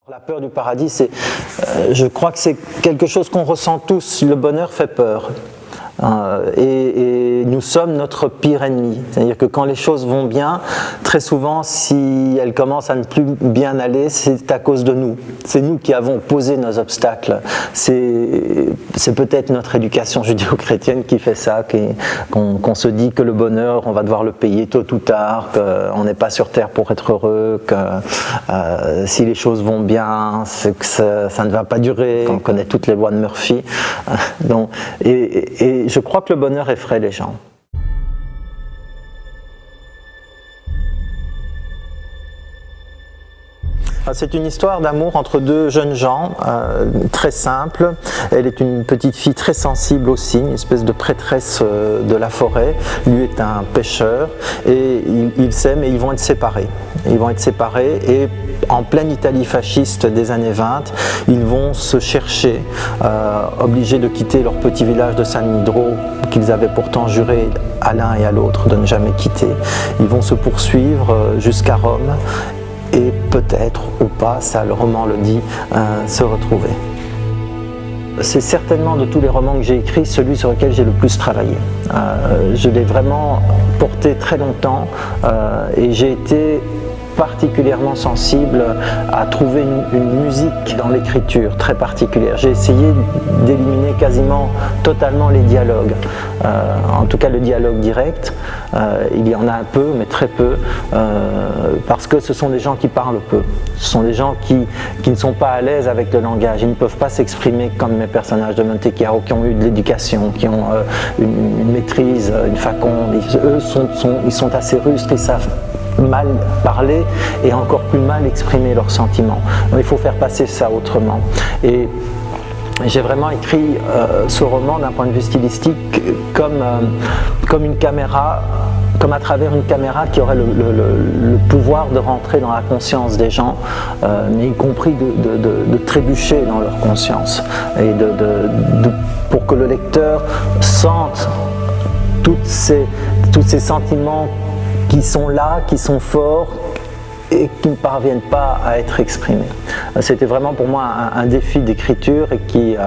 La peur du paradis, je crois que c'est quelque chose qu'on ressent tous. Le bonheur fait peur. Et nous sommes notre pire ennemi. C'est-à-dire que quand les choses vont bien, très souvent, si elles commencent à ne plus bien aller, c'est à cause de nous. C'est nous qui avons posé nos obstacles. C'est peut-être notre éducation judéo-chrétienne qui fait ça, qu'on se dit que le bonheur, on va devoir le payer tôt ou tard, qu'on n'est pas sur terre pour être heureux, que si les choses vont bien, c'est que ça ne va pas durer. On connaît toutes les lois de Murphy. Donc, et je crois que le bonheur effraie les gens. C'est une histoire d'amour entre deux jeunes gens, très simple. Elle est une petite fille très sensible aussi, une espèce de prêtresse de la forêt. Lui est un pêcheur et ils s'aiment et ils vont être séparés. Ils vont être séparés et en pleine Italie fasciste des années 20, ils vont se chercher, obligés de quitter leur petit village de San Isidro qu'ils avaient pourtant juré à l'un et à l'autre de ne jamais quitter. Ils vont se poursuivre jusqu'à Rome et peut-être ou pas, ça le roman le dit, se retrouver. C'est certainement de tous les romans que j'ai écrits celui sur lequel j'ai le plus travaillé. Je l'ai vraiment porté très longtemps et j'ai été particulièrement sensible à trouver une musique dans l'écriture très particulière. J'ai essayé d'éliminer quasiment totalement les dialogues, en tout cas le dialogue direct. Il y en a un peu, mais très peu, parce que ce sont des gens qui parlent peu. Ce sont des gens qui ne sont pas à l'aise avec le langage. Ils ne peuvent pas s'exprimer comme mes personnages de Monte Chiaro, qui ont eu de l'éducation, qui ont une maîtrise, une faconde. Eux ils sont assez rustres, ils savent mal parler et encore plus mal exprimer leurs sentiments. Donc, il faut faire passer ça autrement. Et j'ai vraiment écrit ce roman d'un point de vue stylistique comme une caméra, comme à travers une caméra qui aurait le pouvoir de rentrer dans la conscience des gens, mais y compris de trébucher dans leur conscience et pour que le lecteur sente tous ces sentiments qui sont là, qui sont forts et qui ne parviennent pas à être exprimés. C'était vraiment pour moi un défi d'écriture et qui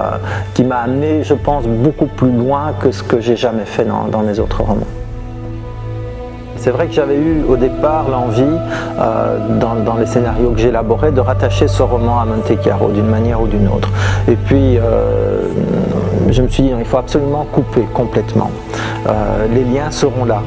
m'a amené, je pense, beaucoup plus loin que ce que j'ai jamais fait dans mes autres romans. C'est vrai que j'avais eu au départ l'envie, dans les scénarios que j'élaborais, de rattacher ce roman à Monte Chiaro d'une manière ou d'une autre. Et puis je me suis dit, il faut absolument couper complètement. Les liens seront là.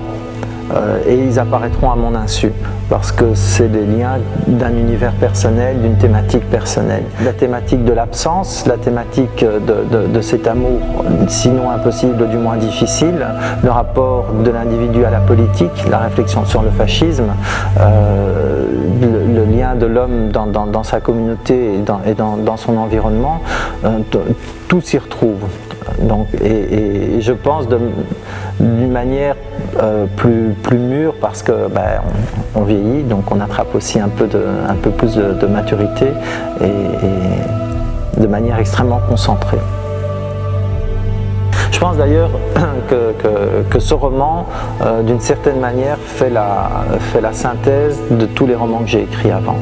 Et ils apparaîtront à mon insu parce que c'est des liens d'un univers personnel, d'une thématique personnelle. La thématique de l'absence, la thématique de cet amour, sinon impossible, du moins difficile, le rapport de l'individu à la politique, la réflexion sur le fascisme, le lien de l'homme dans sa communauté et dans son environnement, tout s'y retrouve. Donc, et je pense d'une manière plus mûre parce que on vieillit, donc on attrape aussi un peu plus de maturité et de manière extrêmement concentrée. Je pense d'ailleurs que ce roman, d'une certaine manière, fait la synthèse de tous les romans que j'ai écrits avant.